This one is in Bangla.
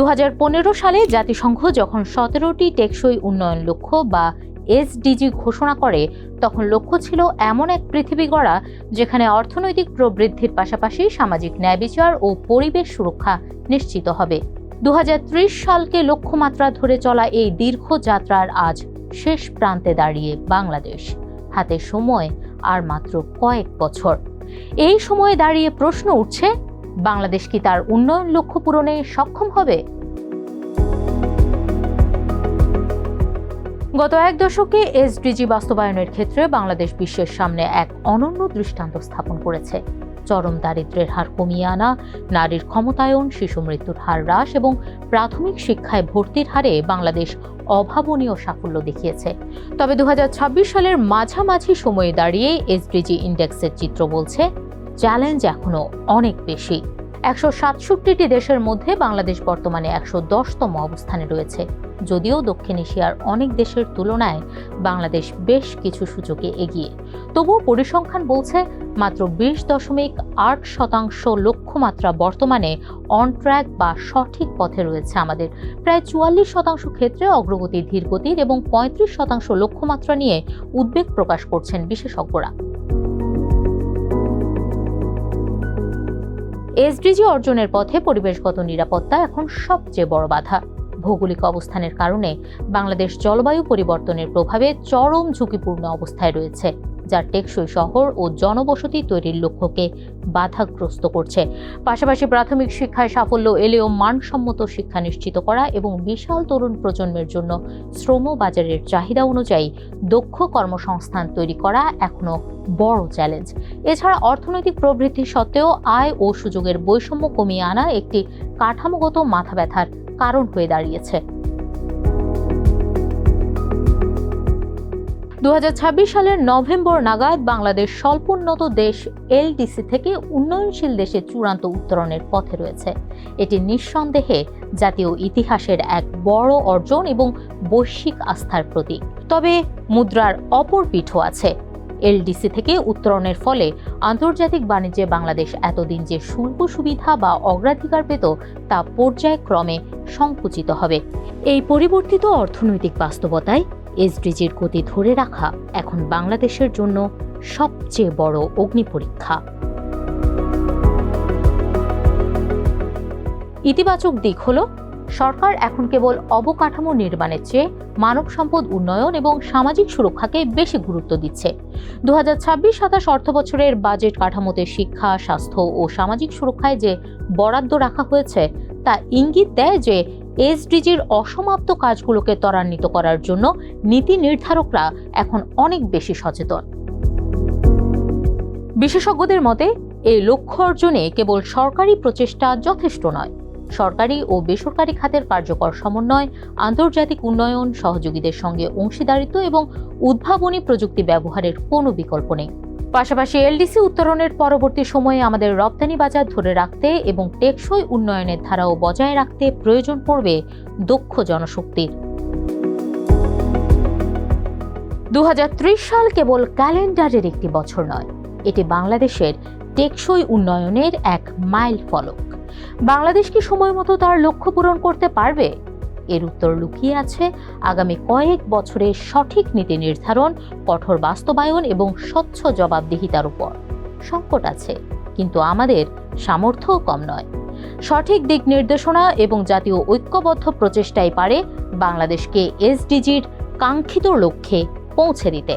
2015 সালে জাতিসংঘ যখন 17টি টেকসই উন্নয়ন লক্ষ্য বা এসডিজি ঘোষণা করে, তখন লক্ষ্য ছিল এমন এক পৃথিবী গড়া যেখানে অর্থনৈতিক প্রবৃদ্ধির পাশাপাশি সামাজিক ন্যায়বিচার ও পরিবেশ সুরক্ষা নিশ্চিত হবে। 2030 সালকে লক্ষ্যমাত্রা ধরে চলা এই দীর্ঘ যাত্রার আজ শেষ প্রান্তে দাঁড়িয়ে বাংলাদেশ। হাতে সময় আর মাত্র কয়েক বছর। এই সময়ে দাঁড়িয়ে প্রশ্ন উঠছে, বাংলাদেশ কি তার উন্নয়ন লক্ষ্য পূরণে সক্ষম হবে? গত এক দশকে এসডিজি বাস্তবায়নের ক্ষেত্রে বাংলাদেশ বিশ্বের সামনে এক অনন্য দৃষ্টান্ত স্থাপন করেছে। চরম দারিদ্র্যের হার কমিয়ে আনা, নারীর ক্ষমতায়ন, শিশু মৃত্যুর হার হ্রাস এবং প্রাথমিক শিক্ষায় ভর্তির হারে বাংলাদেশ অভাবনীয় সাফল্য দেখিয়েছে। তবে 2026 সালের মাঝামাঝি সময়ে দাঁড়িয়ে এসডিজি ইন্ডেক্সের চিত্র বলছে, চ্যালেঞ্জ এখনো অনেক বেশি। 167টি দেশের মধ্যে বাংলাদেশ বর্তমানে 110তম অবস্থানে রয়েছে। যদিও দক্ষিণ এশিয়ার অনেক দেশের তুলনায় বাংলাদেশ বেশ কিছু সূচকে এগিয়ে, তবুও পরিসংখ্যান বলছে মাত্র 20.8% লক্ষ্যমাত্রা বর্তমানে অন ট্র্যাক বা সঠিক পথে রয়েছে আমাদের। প্রায় 44% ক্ষেত্রে অগ্রগতি ধীরগতির এবং 35% লক্ষ্যমাত্রা নিয়ে উদ্বেগ প্রকাশ করছেন বিশেষজ্ঞরা। এসডিজি অর্জনের পথে পরিবেশগত নিরাপত্তা এখন সবচেয়ে বড় বাধা। ভৌগোলিক অবস্থানের কারণে বাংলাদেশ জলবায়ু পরিবর্তনের প্রভাবে চরম ঝুঁকিপূর্ণ অবস্থায় রয়েছে, যা টেকসই শহর ও জনবসতি তৈরির লক্ষ্যকে বাধাগ্রস্ত করছে। পাশাপাশি প্রাথমিক শিক্ষায় সাফল্য এলেও মানসম্মত শিক্ষা নিশ্চিত করা এবং বিশাল তরুণ প্রজন্মের জন্য শ্রম বাজারের চাহিদা অনুযায়ী দক্ষ কর্মসংস্থান তৈরি করা এখনো বড় চ্যালেঞ্জ। এছাড়া অর্থনৈতিক প্রবৃদ্ধি সত্ত্বেও আয় ও সুযোগের বৈষম্য কমিয়ে আনা একটি কাঠামোগত মাথাব্যথার কারণ হয়ে দাঁড়িয়েছে। 2026 সালের নভেম্বর নাগাদ বাংলাদেশ স্বল্পোন্নত দেশ এলডিসি থেকে উন্নয়নশীল দেশে চূড়ান্ত উত্তরণের পথে রয়েছে। এটি নিঃসন্দেহে জাতীয় ইতিহাসের এক বড় অর্জন এবং বৈশ্বিক আস্থার প্রতীক। তবে মুদ্রার অপর পিঠও আছে। এলডিসি থেকে উত্তরণের ফলে আন্তর্জাতিক বাণিজ্যে বাংলাদেশ এতদিন যে শুল্ক সুবিধা বা অগ্রাধিকার পেত, তা পর্যায়ক্রমে সংকুচিত হবে। এই পরিবর্তিত অর্থনৈতিক বাস্তবতায় এসডিজির গতি ধরে রাখা এখন বাংলাদেশের জন্য সবচেয়ে বড় অগ্নিপরীক্ষা। ইতিবাচক দিক হলো, সরকার এখন কেবল অবকাঠামো নির্মাণের চেয়ে মানব সম্পদ উন্নয়ন এবং সামাজিক সুরক্ষাকে বেশি গুরুত্ব দিচ্ছে। 2026-27 অর্থবছরের বাজেট কাঠামোতে শিক্ষা, স্বাস্থ্য ও সামাজিক সুরক্ষায় যে বরাদ্দ রাখা হয়েছে, তা ইঙ্গিত দেয় যে এসডিজির অসমাপ্ত কাজগুলোকে ত্বরান্বিত করার জন্য নীতি নির্ধারকরা এখন অনেক বেশি সচেতন। বিশেষজ্ঞদের মতে, এই লক্ষ্য অর্জনে কেবল সরকারি প্রচেষ্টা যথেষ্ট নয়। সরকারি ও বেসরকারি খাতের কার্যকর সমন্বয়, আন্তর্জাতিক উন্নয়ন, সহযোগীদের সঙ্গে অংশীদারিত্ব এবং উদ্ভাবনী প্রযুক্তি ব্যবহারের কোনো বিকল্প নেই। পাশাপাশি এলডিসি উত্তরণের পরবর্তী সময়ে আমাদের রপ্তানি বাজার ধরে রাখতে এবং টেকসই উন্নয়নের ধারাও বজায় রাখতে প্রয়োজন পড়বে দক্ষ জনশক্তির। 2030 সাল কেবল ক্যালেন্ডারের একটি বছর নয়, এটি বাংলাদেশের টেকসই উন্নয়নের এক মাইল ফলক। বাংলাদেশ কি সময় মতো তার লক্ষ্য পূরণ করতে পারবে? এর উত্তর লুকিয়ে আছে আগামী কয়েক বছরের সঠিক নীতি নির্ধারণ, কঠোর বাস্তবায়ন এবং স্বচ্ছ জবাবদিহিতার উপর। সংকট আছে, কিন্তু আমাদের সামর্থ্যও কম নয়। সঠিক দিক নির্দেশনা এবং জাতীয় ঐক্যবদ্ধ প্রচেষ্টাই পারে বাংলাদেশকে এসডিজির কাঙ্ক্ষিত লক্ষ্যে পৌঁছে দিতে।